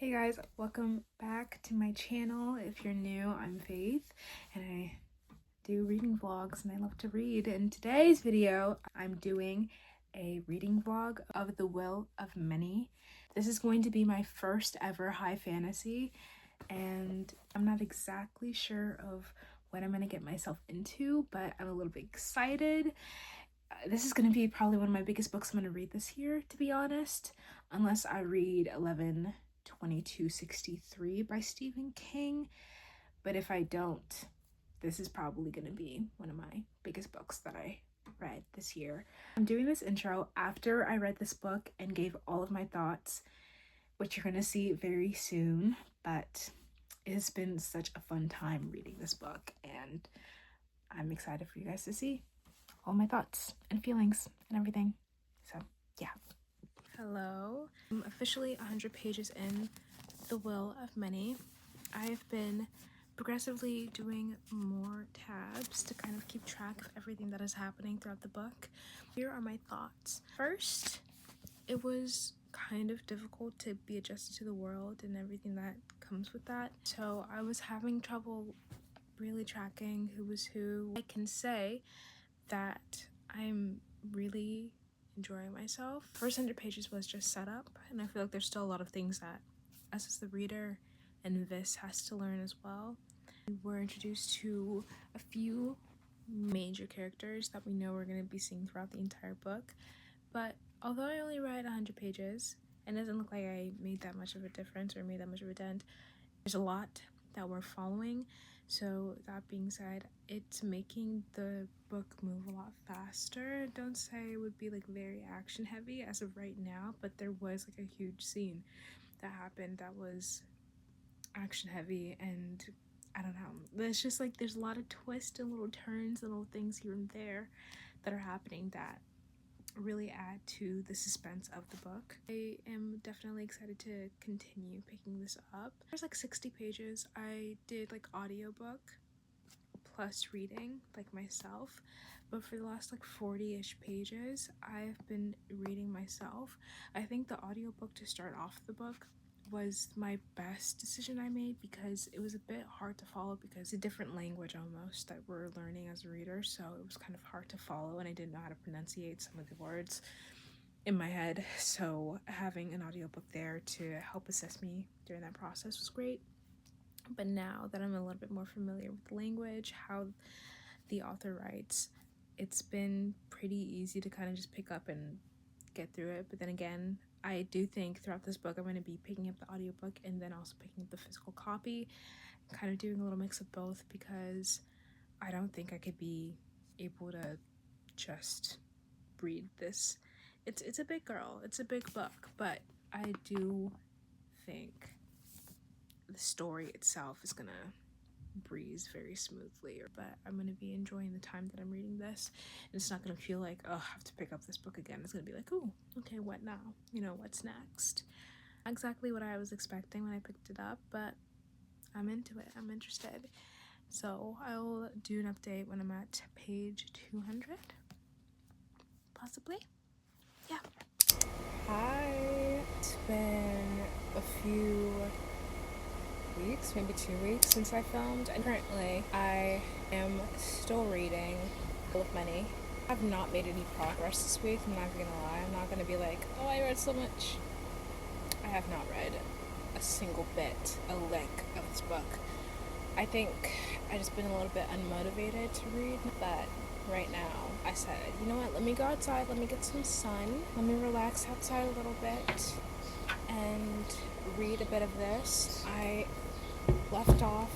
Hey guys, welcome back to my channel. If you're new, I'm Faith and I do reading vlogs and I love to read. In today's video, I'm doing a reading vlog of The Will of Many. This is going to be my first ever high fantasy and I'm not exactly sure of what I'm going to get myself into, but I'm a little bit excited. This is going to be probably one of my biggest books I'm going to read this year, to be honest, unless I read 2263 by Stephen King. But if I don't, this is probably going to be one of my biggest books that I read this year. I'm doing this intro after I read this book and gave all of my thoughts, which you're going to see very soon, but it has been such a fun time reading this book and I'm excited for you guys to see all my thoughts and feelings and everything. So yeah. Hello. I'm officially 100 pages in The Will of Many. I've been progressively doing more tabs to kind of keep track of everything that is happening throughout the book. Here are my thoughts. First, it was kind of difficult to be adjusted to the world and everything that comes with that. So I was having trouble really tracking who was who. I can say that I'm really enjoying myself. First 100 pages was just setup, and I feel like there's still a lot of things that us as the reader and Vis has to learn as well. We're introduced to a few major characters that we know we're going to be seeing throughout the entire book, but although I only read 100 pages and it doesn't look like I made that much of a difference or made that much of a dent, there's a lot that we're following. So that being said, it's making the book move a lot faster. Don't say it would be like very action heavy as of right now, but there was like a huge scene that happened that was action heavy, and I don't know, it's just like there's a lot of twists and little turns and little things here and there that are happening that really add to the suspense of the book. I am definitely excited to continue picking this up. There's like 60 pages. I did like audiobook plus reading like myself, but for the last like 40-ish pages I've been reading myself. I think the audiobook to start off the book was my best decision I made because it was a bit hard to follow because it's a different language almost that we're learning as a reader, so it was kind of hard to follow and I didn't know how to pronunciate some of the words in my head, so having an audiobook there to help assist me during that process was great. But now that I'm a little bit more familiar with the language, how the author writes, it's been pretty easy to kind of just pick up and get through it. But then again, I do think throughout this book I'm going to be picking up the audiobook and then also picking up the physical copy, kind of doing a little mix of both because I don't think I could be able to just read this. It's a big girl, it's a big book, but I do think the story itself is gonna breeze very smoothly, but I'm gonna be enjoying the time that I'm reading this, and it's not gonna feel like, oh, I have to pick up this book again. It's gonna be like, oh, okay, what now? You know, what's next? Exactly what I was expecting when I picked it up, but I'm into it. I'm interested. So I'll do an update when I'm at page 200, possibly. Yeah. Hi. It's been a few weeks, maybe 2 weeks since I filmed, and currently I am still reading Will of Many. I have not made any progress this week, I'm not gonna lie. I'm not gonna be like, oh, I read so much. I have not read a single bit, a lick of this book. I think I just been a little bit unmotivated to read, but right now I said, you know what, let me go outside, let me get some sun, let me relax outside a little bit and read a bit of this. I left off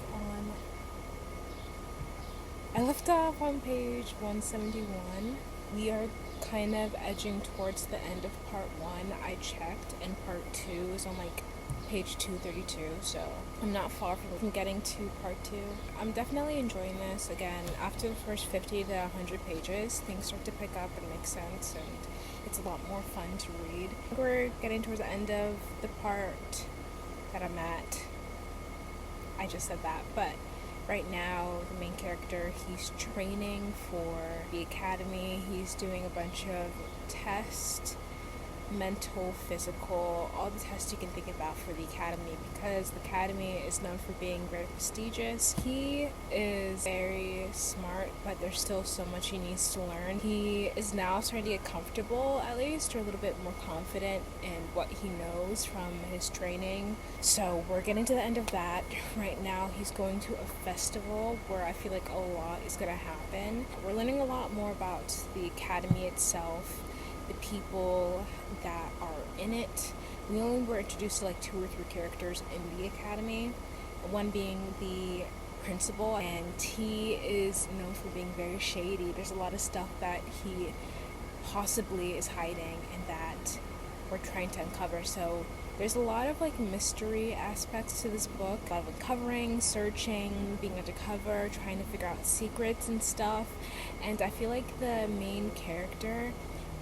on page 171. We are kind of edging towards the end of part 1. I checked, and part 2 is on like page 232, so I'm not far from getting to part 2. I'm definitely enjoying this. Again, after the first 50 to 100 pages, things start to pick up and make sense, and it's a lot more fun to read. We're getting towards the end of the part that I'm at. I just said that, but right now the main character, he's training for the academy. He's doing a bunch of tests mental, physical, all the tests you can think about for the academy, because the academy is known for being very prestigious. He is very smart, but there's still so much he needs to learn. He is now starting to get comfortable, at least, or a little bit more confident in what he knows from his training. So we're getting to the end of that. Right now he's going to a festival where I feel like a lot is going to happen. We're learning a lot more about the academy itself, the people that are in it. We only were introduced to like 2 or 3 characters in the academy, one being the principal, and he is known for being very shady. There's a lot of stuff that he possibly is hiding and that we're trying to uncover. So there's a lot of like mystery aspects to this book, a lot of uncovering, searching, being undercover, trying to figure out secrets and stuff. And I feel like the main character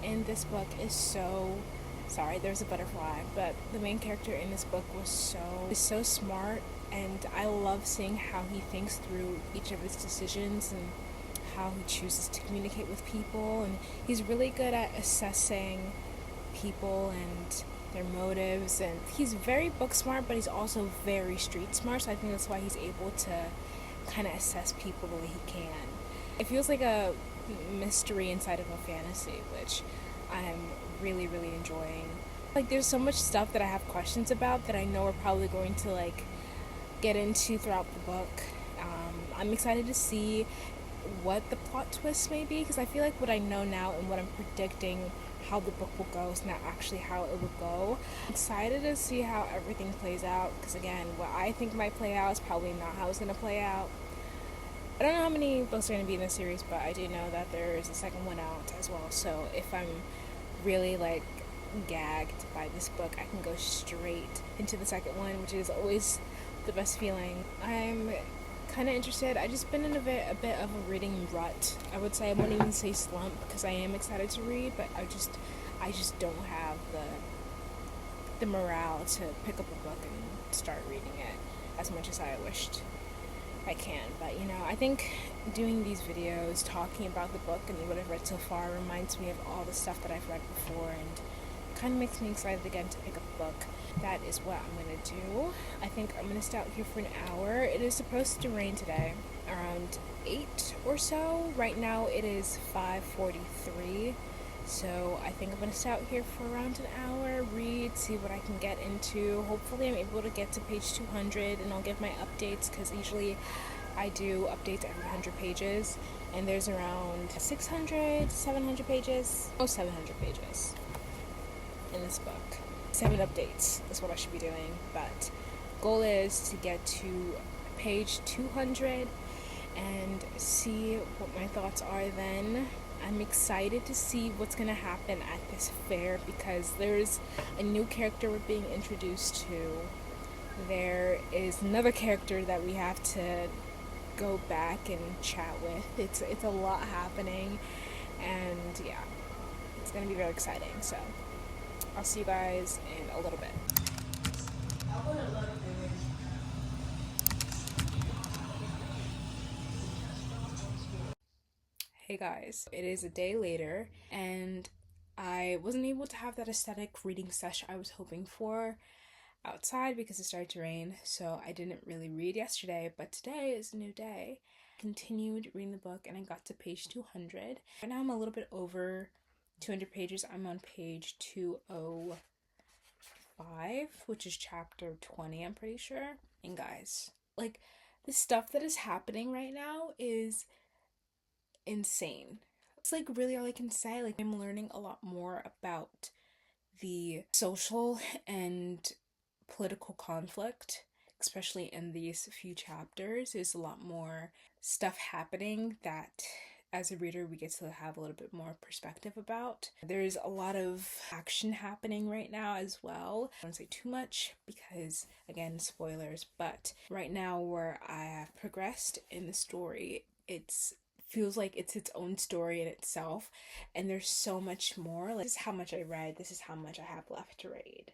in this book is so, sorry, there's a butterfly, but the main character in this book is so smart, and I love seeing how he thinks through each of his decisions and how he chooses to communicate with people. And he's really good at assessing people and their motives, and he's very book smart, but he's also very street smart, so I think that's why he's able to kind of assess people the way he can. It feels like a mystery inside of a fantasy, which I'm really, really enjoying. Like, there's so much stuff that I have questions about that I know we're probably going to like get into throughout the book. I'm excited to see what the plot twist may be, because I feel like what I know now and what I'm predicting how the book will go is not actually how it will go. I'm excited to see how everything plays out, because again, what I think might play out is probably not how it's going to play out. I don't know how many books are going to be in this series, but I do know that there is a second one out as well. So if I'm really like gagged by this book, I can go straight into the second one, which is always the best feeling. I'm kind of interested. I just been in a bit of a reading rut. I would say I wouldn't even say slump, because I am excited to read, but I just don't have the morale to pick up a book and start reading it as much as I wished I can. But you know, I think doing these videos, talking about the book and what I've read so far, reminds me of all the stuff that I've read before, and kind of makes me excited again to pick up a book. That is what I'm going to do. I think I'm going to stay out here for an hour. It is supposed to rain today around 8 or so. Right now it is 5:43. So I think I'm going to stay out here for around an hour, read, see what I can get into. Hopefully I'm able to get to page 200, and I'll give my updates, because usually I do updates every 100 pages, and there's around 600, 700 pages, 700 pages in this book. 7 updates is what I should be doing, but goal is to get to page 200 and see what my thoughts are then. I'm excited to see what's going to happen at this fair, because there's a new character we're being introduced to. There is another character that we have to go back and chat with. It's a lot happening, and yeah, it's going to be very exciting. So I'll see you guys in a little bit. Hey guys, it is a day later, and I wasn't able to have that aesthetic reading session I was hoping for outside because it started to rain, so I didn't really read yesterday, but today is a new day. I continued reading the book and I got to page 200. Right now I'm a little bit over 200 pages. I'm on page 205, which is chapter 20, I'm pretty sure. And guys, like, the stuff that is happening right now is insane. It's like really all I can say. Like, I'm learning a lot more about the social and political conflict, especially in these few chapters. There's a lot more stuff happening that as a reader we get to have a little bit more perspective about. There's a lot of action happening right now as well. I don't say too much because, again, spoilers, but right now where I have progressed in the story, it's feels like it's its own story in itself, and there's so much more. Like, this is how much I read, this is how much I have left to read.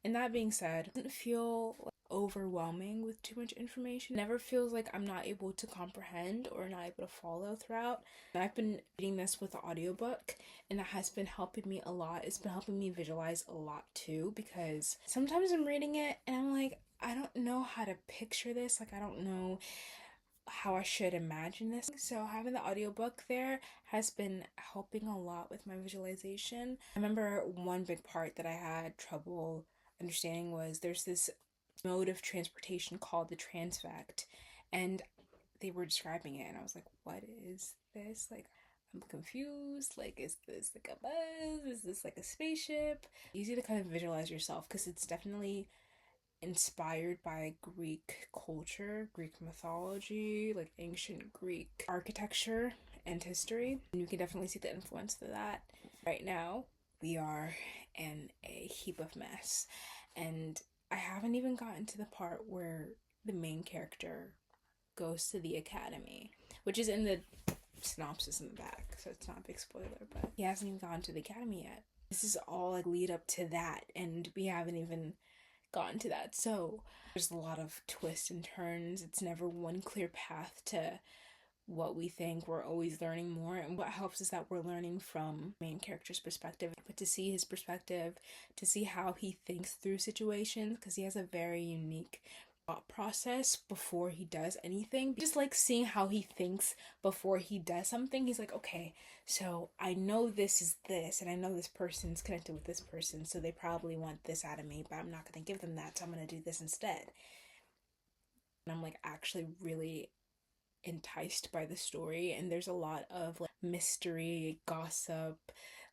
And that being said, it doesn't feel overwhelming with too much information. It never feels like I'm not able to comprehend or not able to follow throughout. And I've been reading this with the audiobook, and that has been helping me a lot. It's been helping me visualize a lot too, because sometimes I'm reading it and I'm like, I don't know how to picture this. Like, I don't know how I should imagine this. So having the audiobook there has been helping a lot with my visualization. I remember one big part that I had trouble understanding was there's this mode of transportation called the transvect, and they were describing it and I was like, what is this? Like, I'm confused. Like, is this like a buzz? Is this like a spaceship? Easy to kind of visualize yourself, because it's definitely inspired by Greek culture, Greek mythology, like ancient Greek architecture and history. And you can definitely see the influence of that. Right now, we are in a heap of mess. And I haven't even gotten to the part where the main character goes to the academy, which is in the synopsis in the back, so it's not a big spoiler, but he hasn't even gone to the academy yet. This is all like lead up to that, and we haven't even gotten to that. So there's a lot of twists and turns. It's never one clear path to what we think. We're always learning more, and what helps is that we're learning from main character's perspective, but to see his perspective, to see how he thinks through situations, because he has a very unique thought process before he does anything. Just like seeing how he thinks before he does something. He's like, okay, so I know this is this, and I know this person's connected with this person, so they probably want this out of me, but I'm not going to give them that, so I'm going to do this instead. And I'm like actually really enticed by the story, and there's a lot of like mystery, gossip,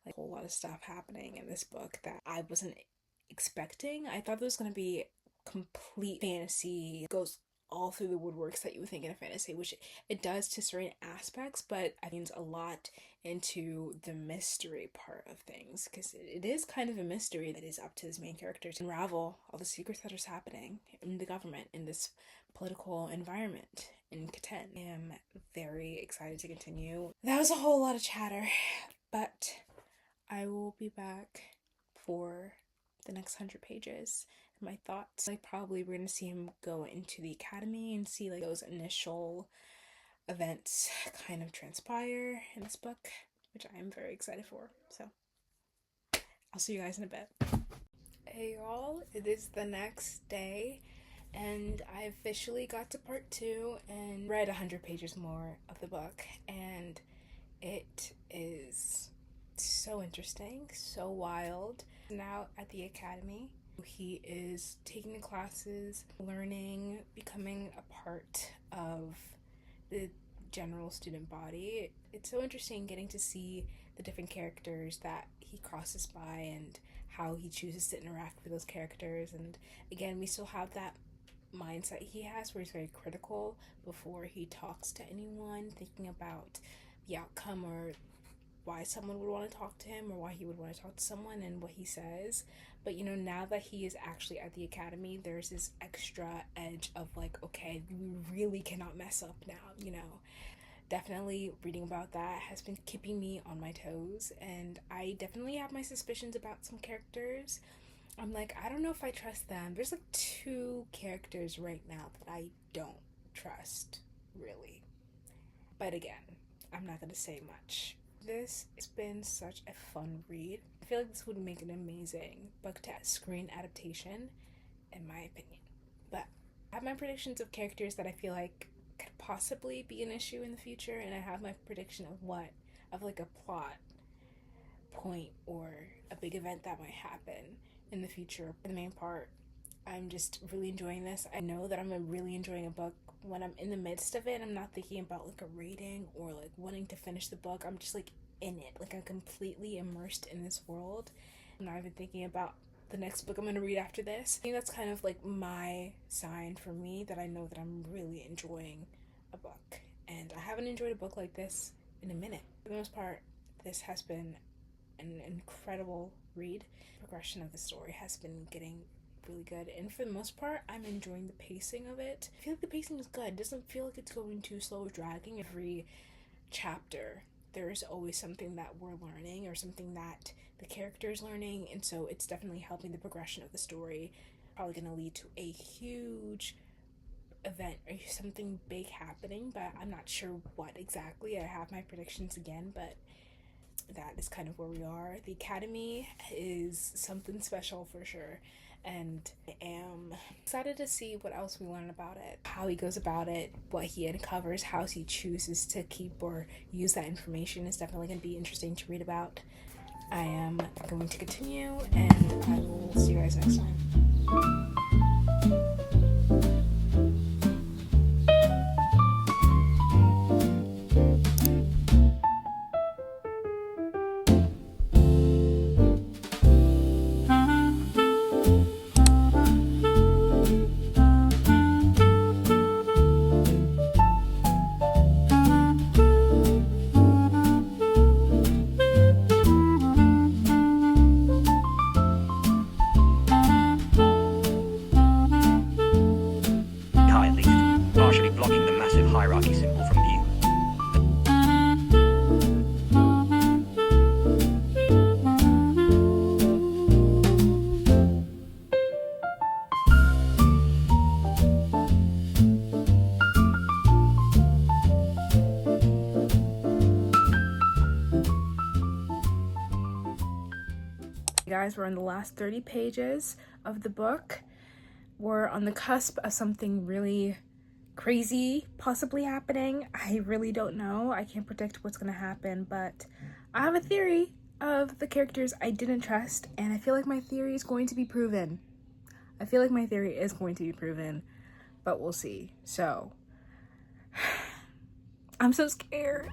like a whole lot of stuff happening in this book that I wasn't expecting. I thought there was going to be complete fantasy, goes all through the woodworks that you would think in a fantasy, which it does to certain aspects, but I mean a lot into the mystery part of things, because it is kind of a mystery that is up to this main character to unravel all the secrets that are happening in the government, in this political environment in Catan. I am very excited to continue. That was a whole lot of chatter, but I will be back for the next 100 pages. My thoughts, like, probably we're gonna see him go into the academy and see like those initial events kind of transpire in this book, which I am very excited for. So I'll see you guys in a bit. Hey y'all, it is the next day and I officially got to part 2 and read 100 pages more of the book, and it is so interesting, so wild. Now at the academy, he is taking the classes, learning, becoming a part of the general student body. It's so interesting getting to see the different characters that he crosses by and how he chooses to interact with those characters. And again, we still have that mindset he has where he's very critical before he talks to anyone, thinking about the outcome or why someone would want to talk to him or why he would want to talk to someone and what he says. But you know, now that he is actually at the academy, there's this extra edge of like, okay, we really cannot mess up now, you know. Definitely reading about that has been keeping me on my toes, and I definitely have my suspicions about some characters. I'm like, I don't know if I trust them. There's like 2 characters right now that I don't trust, really. But again, I'm not gonna say much. This has been such a fun read. I feel like this would make an amazing book to screen adaptation, in my opinion. But I have my predictions of characters that I feel like could possibly be an issue in the future, and I have my prediction of like a plot point or a big event that might happen in the future. For the main part, I'm just really enjoying this. I know that I'm really enjoying a book when I'm in the midst of it. I'm not thinking about like a rating or like wanting to finish the book. I'm just like in it. Like I'm completely immersed in this world. I'm not even thinking about the next book I'm going to read after this. I think that's kind of like my sign for me that I know that I'm really enjoying a book. And I haven't enjoyed a book like this in a minute. For the most part, this has been an incredible read. The progression of the story has been getting really good, and for the most part I'm enjoying the pacing of it. I feel like the pacing is good. It doesn't feel like it's going too slow or dragging. Every chapter there's always something that we're learning or something that the character is learning, and so it's definitely helping the progression of the story probably going to lead to a huge event or something big happening, but I'm not sure what exactly. I have my predictions again, but that is kind of where we are. The Academy is something special for sure, and I am excited to see what else we learn about it, how he goes about it, what he uncovers, how he chooses to keep or use that information is definitely going to be interesting to read about. I am going to continue, and I will see you guys next time. Partially blocking the massive hierarchy symbol from view. Guys, we're on the last 30 pages of the book. We're on the cusp of something really crazy possibly happening. I really don't know. I can't predict what's going to happen, but I have a theory of the characters I didn't trust, and I feel like my theory is going to be proven. But we'll see. So, I'm so scared.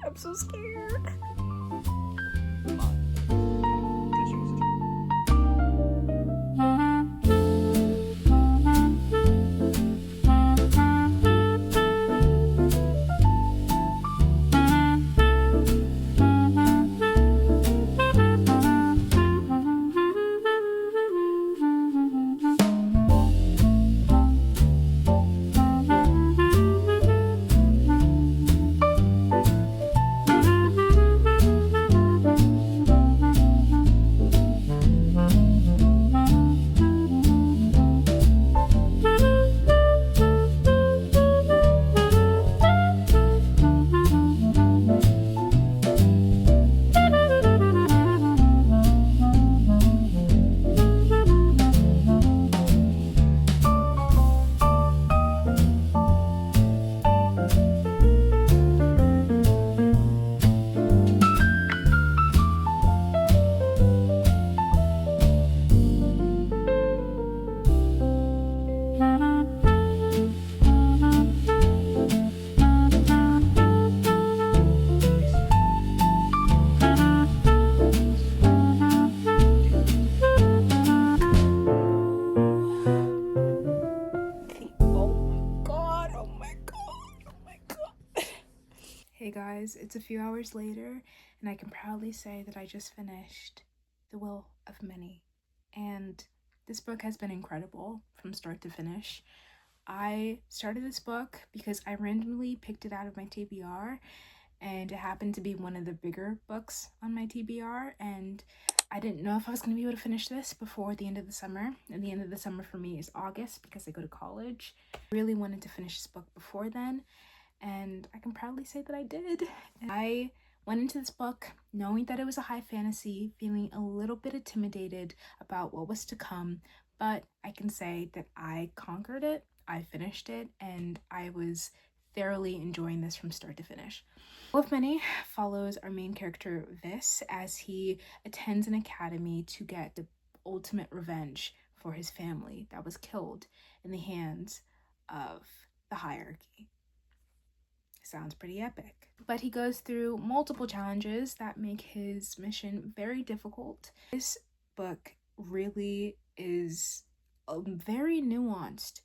Hey guys, it's a few hours later, and I can proudly say that I just finished The Will of Many. And this book has been incredible from start to finish. I started this book because I randomly picked it out of my TBR, and it happened to be one of the bigger books on my TBR, and I didn't know if I was going to be able to finish this before the end of the summer. And the end of the summer for me is August because I go to college. I really wanted to finish this book before then, and I can proudly say that I did. I went into this book knowing that it was a high fantasy, feeling a little bit intimidated about what was to come, but I can say that I conquered it, I finished it, and I was thoroughly enjoying this from start to finish. Will of Many follows our main character Vis as he attends an academy to get the ultimate revenge for his family that was killed in the hands of the hierarchy. Sounds pretty epic. But he goes through multiple challenges that make his mission very difficult. This book really is very nuanced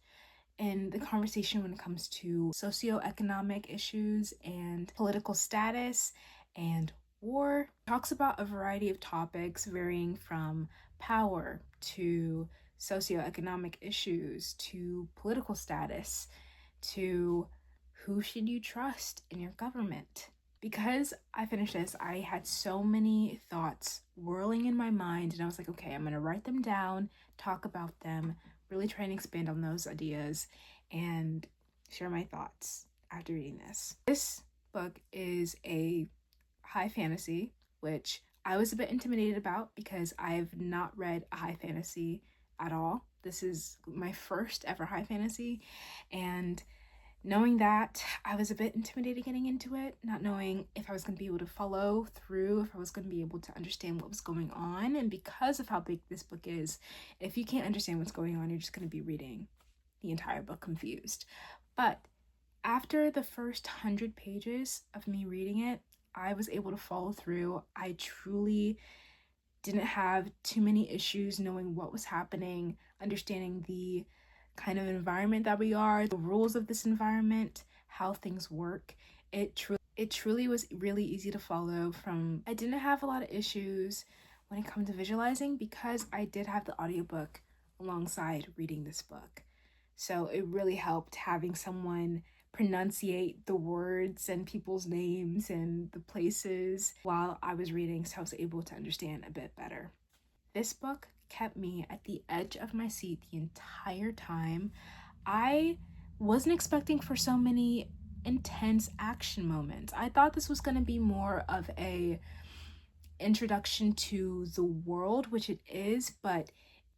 in the conversation when it comes to socioeconomic issues and political status and war. It talks about a variety of topics varying from power to socioeconomic issues to political status to who should you trust in your government. Because I finished this, I had so many thoughts whirling in my mind, and I was like, okay, I'm gonna write them down, talk about them, really try and expand on those ideas and share my thoughts after reading this. This book is a high fantasy, which I was a bit intimidated about because I've not read a high fantasy at all. This is my first ever high fantasy, and knowing that, I was a bit intimidated getting into it, not knowing if I was going to be able to follow through, if I was going to be able to understand what was going on. And because of how big this book is, if you can't understand what's going on, you're just going to be reading the entire book confused. But after the first 100 pages of me reading it, I was able to follow through. I truly didn't have too many issues knowing what was happening, understanding the kind of environment that we are, the rules of this environment, how things work. It truly was really easy to follow. I didn't have a lot of issues when it comes to visualizing because I did have the audiobook alongside reading this book. So it really helped having someone pronunciate the words and people's names and the places while I was reading, so I was able to understand a bit better. This book kept me at the edge of my seat the entire time. I wasn't expecting for so many intense action moments. I thought this was going to be more of a introduction to the world, which it is, but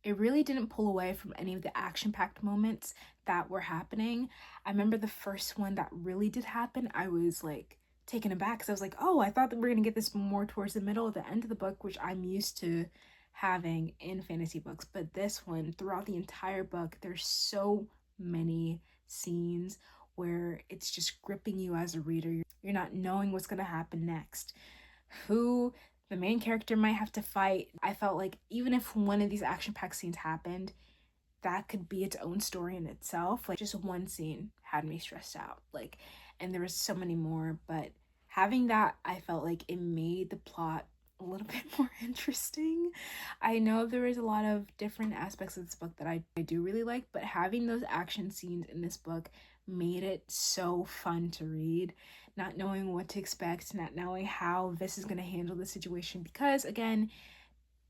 it really didn't pull away from any of the action-packed moments that were happening. I remember the first one that really did happen, I was like taken aback because I was like, oh, I thought that we were going to get this more towards the middle, the end of the book, which I'm used to having in fantasy books. But this one, throughout the entire book, there's so many scenes where it's just gripping you as a reader. You're not knowing what's going to happen next, who the main character might have to fight. I felt like even if one of these action-packed scenes happened, that could be its own story in itself. Like, just one scene had me stressed out. Like, and there was so many more, but having that, I felt like it made the plot a little bit more interesting. I know there is a lot of different aspects of this book that I do really like, but having those action scenes in this book made it so fun to read, not knowing what to expect, not knowing how this is going to handle the situation, because again,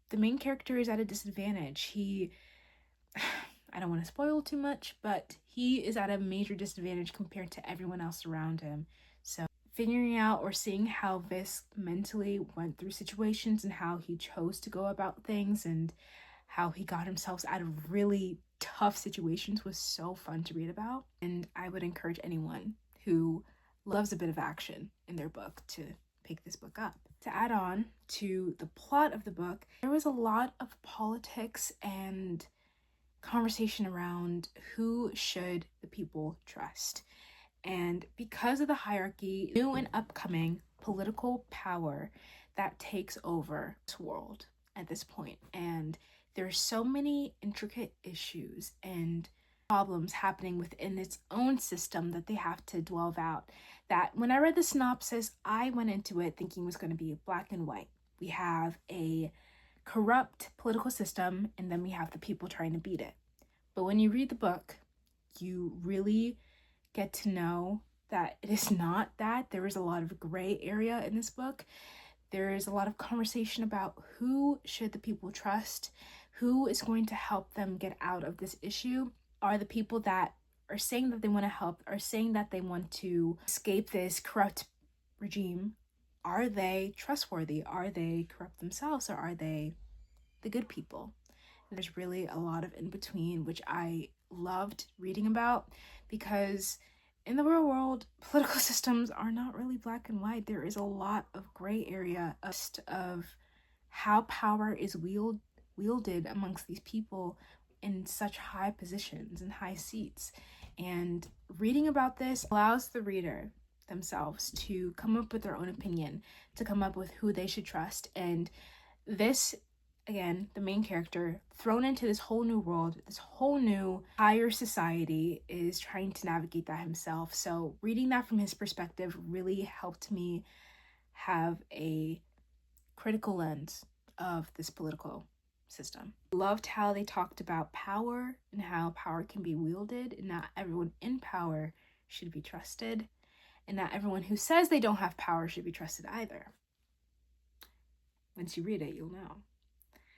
the main character is at a disadvantage. I don't want to spoil too much, but he is at a major disadvantage compared to everyone else around him. So figuring out or seeing how Vis mentally went through situations and how he chose to go about things and how he got himself out of really tough situations was so fun to read about. And I would encourage anyone who loves a bit of action in their book to pick this book up. To add on to the plot of the book, there was a lot of politics and conversation around who should the people trust. And because of the hierarchy, new and upcoming political power that takes over this world at this point. And there's so many intricate issues and problems happening within its own system that they have to delve out, that when I read the synopsis, I went into it thinking it was going to be black and white. We have a corrupt political system, and then we have the people trying to beat it. But when you read the book, you really get to know that it is not that. There is a lot of gray area in this book. There is a lot of conversation about who should the people trust, who is going to help them get out of this issue. Are the people that are saying that they want to help, are saying that they want to escape this corrupt regime, are they trustworthy? Are they corrupt themselves, or are they the good people? There's really a lot of in between, which I loved reading about, because in the real world, political systems are not really black and white. There is a lot of gray area of how power is wielded amongst these people in such high positions and high seats. And reading about this allows the reader themselves to come up with their own opinion, to come up with who they should trust. And this, again, the main character, thrown into this whole new world, this whole new higher society, is trying to navigate that himself. So reading that from his perspective really helped me have a critical lens of this political system. Loved how they talked about power and how power can be wielded, and not everyone in power should be trusted, and not everyone who says they don't have power should be trusted either. Once you read it, you'll know.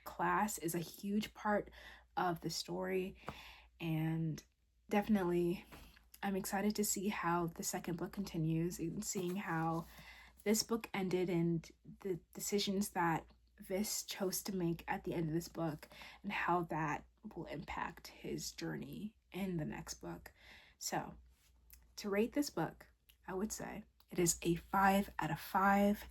Class is a huge part of the story, and definitely I'm excited to see how the second book continues and seeing how this book ended and the decisions that Vis chose to make at the end of this book and how that will impact his journey in the next book. So, to rate this book, I would say it is a 5 out of 5.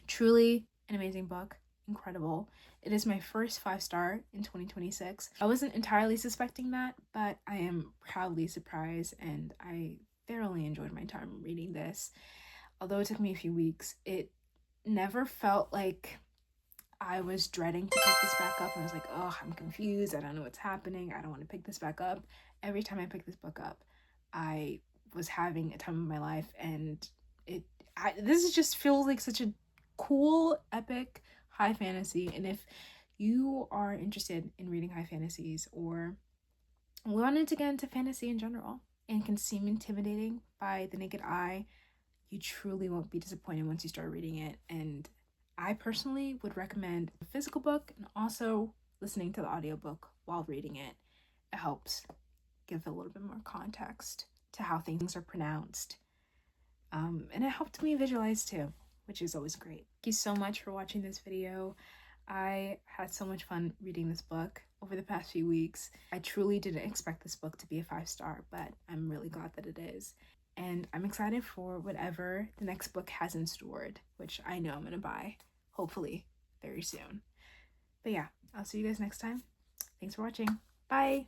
Truly an amazing book. Incredible. It is my first 5-star in 2026. I wasn't entirely suspecting that, but I am proudly surprised, and I thoroughly enjoyed my time reading this. Although it took me a few weeks, it never felt like I was dreading to pick this back up. I was like, oh, I'm confused. I don't know what's happening. I don't want to pick this back up. Every time I pick this book up, I was having a time of my life, and this is just feels like such a cool, epic high fantasy. And if you are interested in reading high fantasies or wanted to get into fantasy in general and can seem intimidating by the naked eye, you truly won't be disappointed once you start reading it. And I personally would recommend the physical book and also listening to the audiobook while reading it. It helps give a little bit more context to how things are pronounced. And it helped me visualize too, which is always great. Thank you so much for watching this video. I had so much fun reading this book over the past few weeks. I truly didn't expect this book to be a 5-star, but I'm really glad that it is. And I'm excited for whatever the next book has in store, which I know I'm going to buy, hopefully, very soon. But yeah, I'll see you guys next time. Thanks for watching. Bye!